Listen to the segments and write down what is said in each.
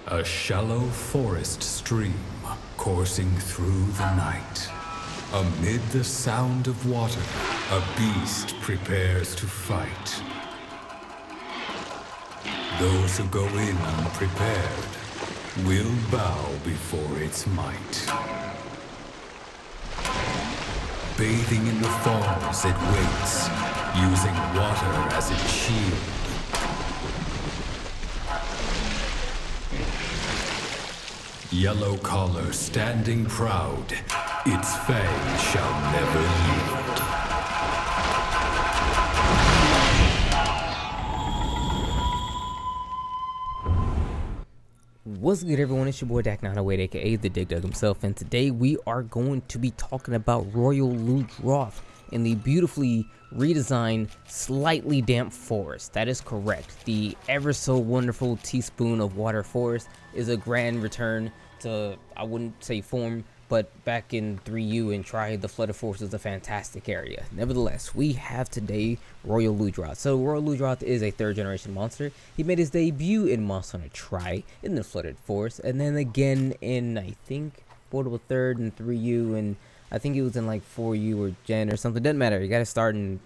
A shallow forest stream coursing through the night. Amid the sound of water, a beast prepares to fight. Those who go in unprepared will bow before its might. Bathing in the falls, it waits, using water as its shield. Yellow collar standing proud, its fangs shall never yield. What's good, everyone? It's your boy Dak908, aka the Dig Dug himself, and today we are going to be talking about Royal Ludroth in the beautifully redesigned, slightly damp forest. That is correct. The ever so wonderful teaspoon of water forest is a grand return to, I wouldn't say form, but back in 3U and Try, the flooded forest is a fantastic area. Nevertheless, we have today Royal Ludroth. So Royal Ludroth is a 3rd generation monster. He made his debut in Monster Hunter Try in the flooded forest, and then again in, I think, Portable 3rd and 3U, and I think he was in like 4U or Gen or something. Doesn't matter. You gotta start in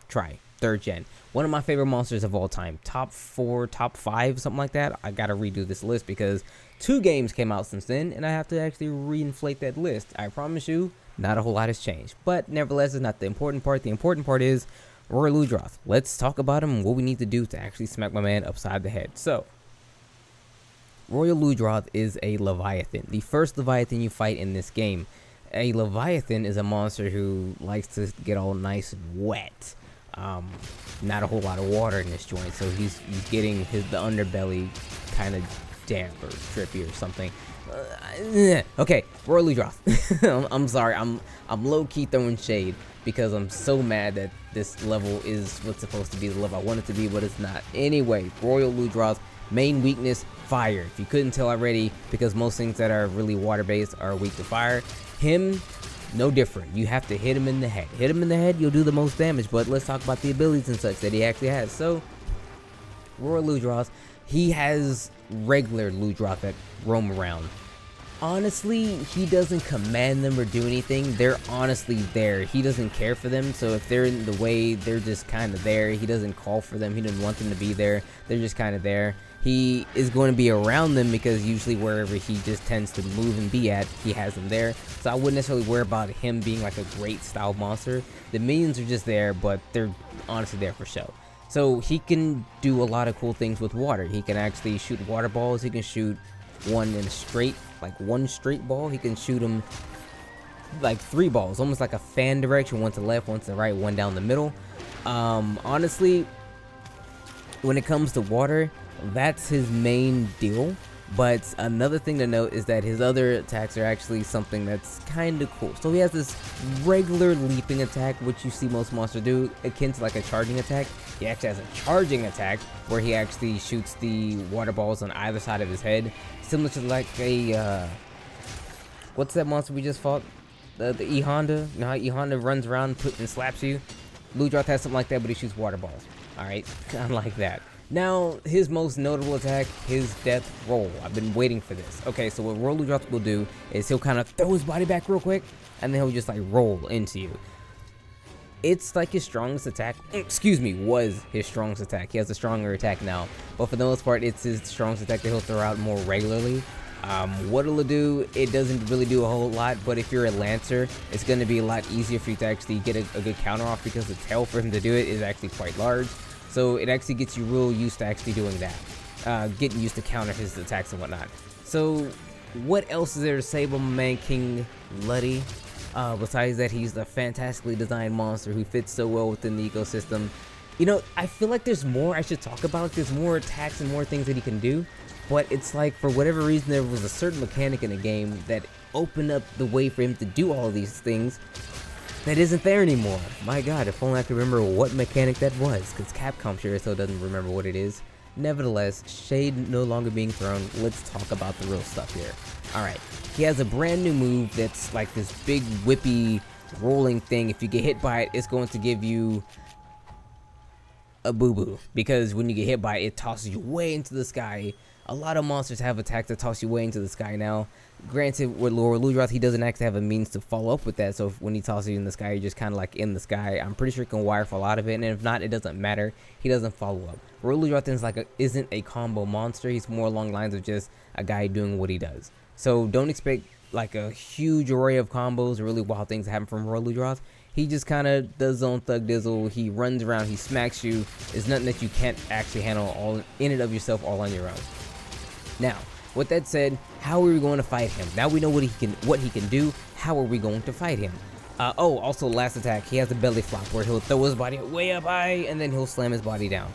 Try, 3rd gen. One of my favorite monsters of all time. Top 4, top 5, something like that. I gotta redo this list because 2 games came out since then, and I have to actually reinflate that list. I promise you, not a whole lot has changed. But nevertheless, it's not the important part. The important part is Royal Ludroth. Let's talk about him and what we need to do to actually smack my man upside the head. So, Royal Ludroth is a Leviathan. The first Leviathan you fight in this game. A Leviathan is a monster who likes to get all nice and wet. Not a whole lot of water in this joint, so he's getting the underbelly kind of damp or trippy or something. Okay, Royal Ludroth. I'm sorry, I'm low-key throwing shade because I'm so mad that this level is what's supposed to be the level I want it to be, but it's not. Anyway, Royal Ludroth, main weakness, fire. If you couldn't tell already, because most things that are really water-based are weak to fire. Him, no different. You have to hit him in the head. Hit him in the head, you'll do the most damage, but let's talk about the abilities and such that he actually has. So, Royal Ludroth, he has regular Ludroth that roam around. Honestly, he doesn't command them or do anything. They're honestly there. He doesn't care for them, so if they're in the way, they're just kind of there. He doesn't call for them. He doesn't want them to be there. They're just kind of there. He is going to be around them because usually wherever he just tends to move and be at, he has them there. So I wouldn't necessarily worry about him being like a great style monster. The minions are just there, but they're honestly there for show. So he can do a lot of cool things with water. He can actually shoot water balls. He can shoot one in a straight, like one straight ball. He can shoot them like 3 balls, almost like a fan direction, one to the left, one to the right, one down the middle. Honestly, when it comes to water, that's his main deal. But another thing to note is that his other attacks are actually something that's kind of cool. So he has this regular leaping attack, which you see most monsters do, akin to like a charging attack. He actually has a charging attack where he actually shoots the water balls on either side of his head, similar to like a what's that monster we just fought? The E-Honda. You know how E-Honda runs around and slaps you? Ludroth has something like that, but he shoots water balls. Alright, kind of like that. Now, his most notable attack, his death roll. I've been waiting for this. Okay, so what Royal Ludroth will do is he'll kind of throw his body back real quick, and then he'll just like roll into you. It's like his strongest attack. Excuse me, was his strongest attack. He has a stronger attack now, but for the most part, it's his strongest attack that he'll throw out more regularly. What it'll do, it doesn't really do a whole lot, but if you're a Lancer, it's going to be a lot easier for you to actually get a good counter off because the tail for him to do it is actually quite large. So it actually gets you real used to actually doing that. Getting used to counter his attacks and whatnot. So what else is there to say about my man King Luddy? Besides that, he's a fantastically designed monster who fits so well within the ecosystem. You know, I feel like there's more I should talk about. There's more attacks and more things that he can do. But it's like, for whatever reason, there was a certain mechanic in the game that opened up the way for him to do all of these things that isn't there anymore. My god, if only I could remember what mechanic that was, because Capcom sure still doesn't remember what it is. Nevertheless, shade no longer being thrown, let's talk about the real stuff here. Alright, he has a brand new move that's like this big whippy rolling thing. If you get hit by it, it's going to give you a boo-boo, because when you get hit by it, it tosses you way into the sky. A lot of monsters have attacks that toss you way into the sky. Now, granted, with Ludroth, he doesn't actually have a means to follow up with that, so when he tosses you in the sky, you're just kind of like in the sky. I'm pretty sure he can wire for a lot of it, and if not, it doesn't matter. He doesn't follow up. Ludroth isn't a combo monster. He's more along the lines of just a guy doing what he does. So don't expect like a huge array of combos or really wild things to happen from Ludroth. He just kind of does his own thug dizzle. He runs around, he smacks you. It's nothing that you can't actually handle all in and of yourself all on your own. Now, with that said, how are we going to fight him? Now we know what he can do. How are we going to fight him? Also last attack, he has a belly flop where he'll throw his body way up high and then he'll slam his body down.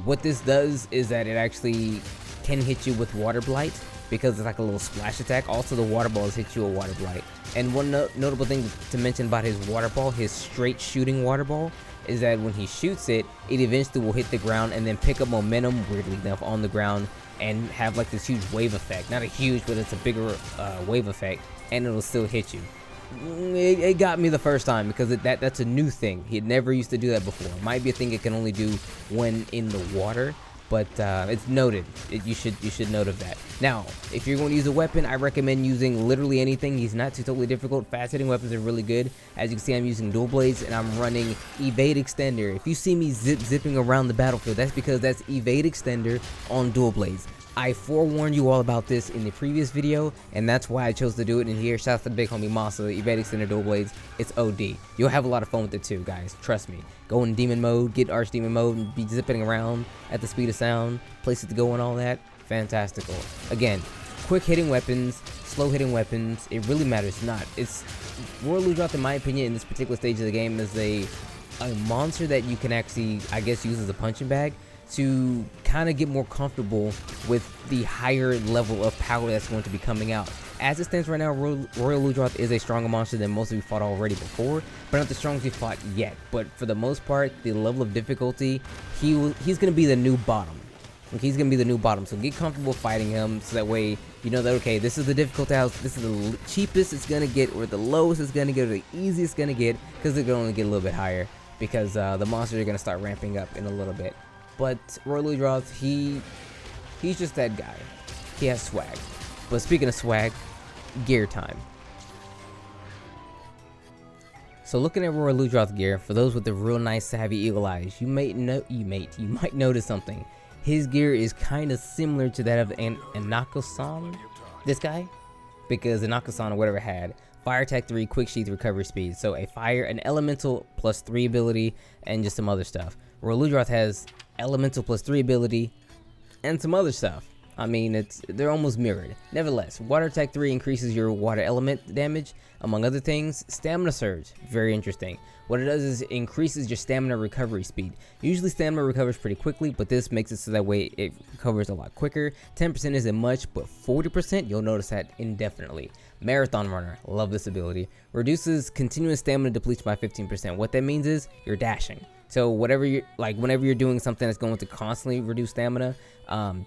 What this does is that it actually can hit you with water blight, because it's like a little splash attack. Also, the water balls hit you a water blight. And one notable thing to mention about his water ball, his straight shooting water ball, is that when he shoots it, it eventually will hit the ground and then pick up momentum, weirdly enough, on the ground and have like this huge wave effect. Not a huge, but it's a bigger wave effect, and it'll still hit you. It got me the first time because that's a new thing. He had never used to do that before. It might be a thing it can only do when in the water, but it's noted. You should note of that. Now, if you're going to use a weapon, I recommend using literally anything. He's not too totally difficult. Fast hitting weapons are really good. As you can see, I'm using dual blades and I'm running evade extender. If you see me zipping around the battlefield, that's because that's evade extender on dual blades. I forewarned you all about this in the previous video, and that's why I chose to do it in here. Shout out to the big homie Masa, evade extender dual blades. It's OD. You'll have a lot of fun with it too, guys. Trust me. Go in demon mode, get archdemon mode, and be zipping around at the speed of sound, places to go and all that. Fantastical. Again, quick hitting weapons, slow hitting weapons, it really matters not. It's Ludroth, in my opinion, in this particular stage of the game, is a monster that you can actually, I guess, use as a punching bag to kind of get more comfortable with the higher level of power that's going to be coming out. As it stands right now, Royal Ludroth is a stronger monster than most of you fought already before, but not the strongest you fought yet. But for the most part, the level of difficulty, he's going to be the new bottom. Okay, he's going to be the new bottom, so get comfortable fighting him so that way you know that, okay, this is the difficult house, this is the cheapest it's going to get, or the lowest it's going to get, or the easiest it's going to get, because they're going to get a little bit higher, because the monsters are going to start ramping up in a little bit. But Royal Ludroth, he's just that guy. He has swag. But speaking of swag, gear time. So looking at Royal Ludroth gear, for those with the real nice savvy eagle eyes, you might notice something. His gear is kind of similar to that of Anako-san, this guy, because Anako-san or whatever had fire attack 3, quick sheath, recovery speed. So a fire, an elemental plus 3 ability, and just some other stuff. Royal Ludroth has elemental plus 3 ability and some other stuff. I mean, they're almost mirrored. Nevertheless, water attack 3 increases your water element damage, among other things. Stamina surge, very interesting. What it does is it increases your stamina recovery speed. Usually stamina recovers pretty quickly, but this makes it so that way it recovers a lot quicker. 10% isn't much, but 40%, you'll notice that indefinitely. Marathon runner, love this ability. Reduces continuous stamina depletion by 15%. What that means is you're dashing. So whenever you're doing something that's going to constantly reduce stamina,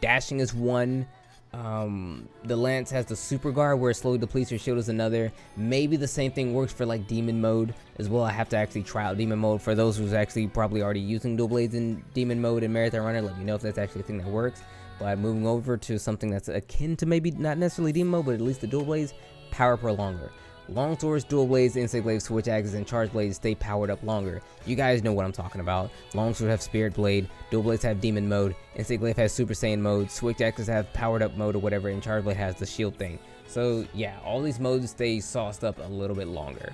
dashing is one. The lance has the super guard where it slowly depletes your shield is another. Maybe the same thing works for like demon mode as well. I have to actually try out demon mode. For those who's actually probably already using dual blades in demon mode and marathon runner, let me know if that's actually a thing that works. But moving over to something that's akin to maybe not necessarily demon mode, but at least the dual blades, power prolonger. Long swords, dual blades, insect blades, switch axes, and charge blades stay powered up longer. You guys know what I'm talking about. Long sword have spirit blade, dual blades have demon mode, insect blade has super saiyan mode, switch axes have powered up mode or whatever, and charge blade has the shield thing. So yeah, all these modes stay sauced up a little bit longer.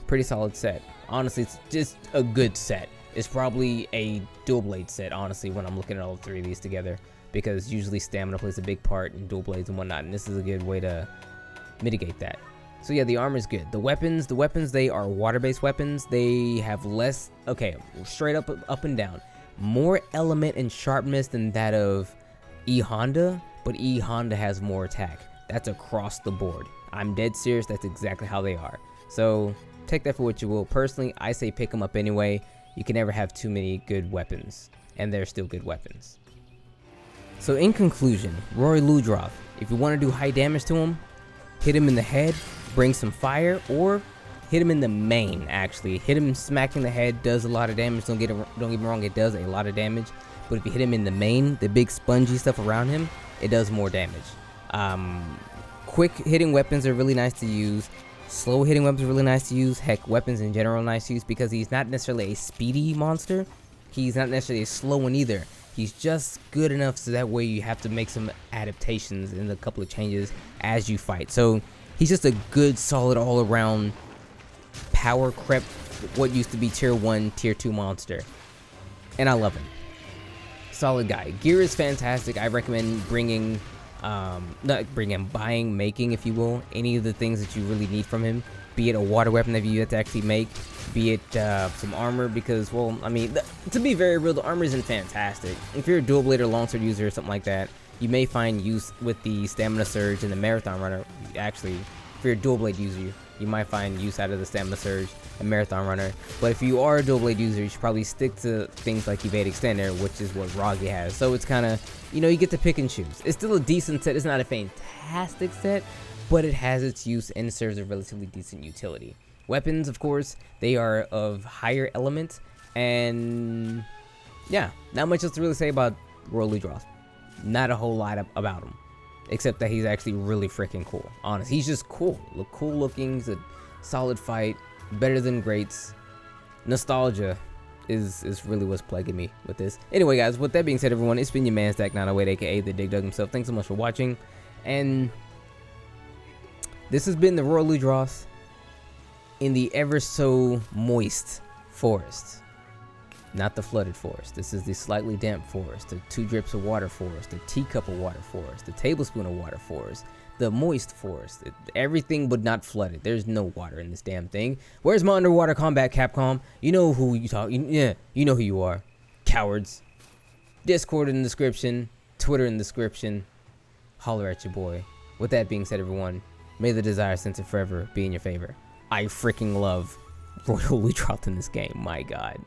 Pretty solid set. Honestly, it's just a good set. It's probably a dual blade set, honestly, when I'm looking at all three of these together, because usually stamina plays a big part in dual blades and whatnot, and this is a good way to mitigate that. So yeah, the armor is good. The weapons, they are water-based weapons. They have less, okay, straight up and down, more element and sharpness than that of E Honda, but E Honda has more attack. That's across the board. I'm dead serious, that's exactly how they are. So take that for what you will. Personally, I say pick them up anyway. You can never have too many good weapons, and they're still good weapons. So in conclusion, Royal Ludroth, if you want to do high damage to him, hit him in the head, bring some fire, or hit him in the main, actually. Hit him smacking the head does a lot of damage. Don't get me wrong, it does a lot of damage. But if you hit him in the main, the big spongy stuff around him, it does more damage. Quick hitting weapons are really nice to use. Slow hitting weapons are really nice to use. Heck, weapons in general are nice to use because he's not necessarily a speedy monster. He's not necessarily a slow one either. He's just good enough so that way you have to make some adaptations and a couple of changes as you fight. So he's just a good, solid, all-around power crep, what used to be tier 1, tier 2 monster. And I love him. Solid guy. Gear is fantastic. I recommend buying, making, if you will, any of the things that you really need from him. Be it a water weapon that you have to actually make, be it some armor, because, well, I mean, to be very real, the armor isn't fantastic. If you're a dual blade or longsword user or something like that, you may find use with the stamina surge and the marathon runner. Actually, if you're a dual blade user, you might find use out of the stamina surge and marathon runner. But if you are a dual blade user, you should probably stick to things like evade extender, which is what Ragi has. So it's kind of, you know, you get to pick and choose. It's still a decent set. It's not a fantastic set, but it has its use and serves a relatively decent utility. Weapons, of course, they are of higher element, and yeah, not much else to really say about Royal Ludroth. Not a whole lot about him, except that he's actually really freaking cool. Honest, he's just cool. Look cool looking. He's a solid fight, better than greats. Nostalgia is really what's plaguing me with this. Anyway, guys, with that being said, everyone, it's been your man Stack908, aka the Dig Dug himself. Thanks so much for watching, and this has been the Royal Ludroth in the ever so moist forest. Not the flooded forest. This is the slightly damp forest, the 2 drips of water forest, the teacup of water forest, the tablespoon of water forest, the moist forest. Everything but not flooded. There's no water in this damn thing. Where's my underwater combat, Capcom? You know who you talk. Yeah, you know who you are. Cowards. Discord in the description. Twitter in the description. Holler at your boy. With that being said, everyone, may the desire sensor forever be in your favor. I freaking love Royal Ludroth in this game. My God.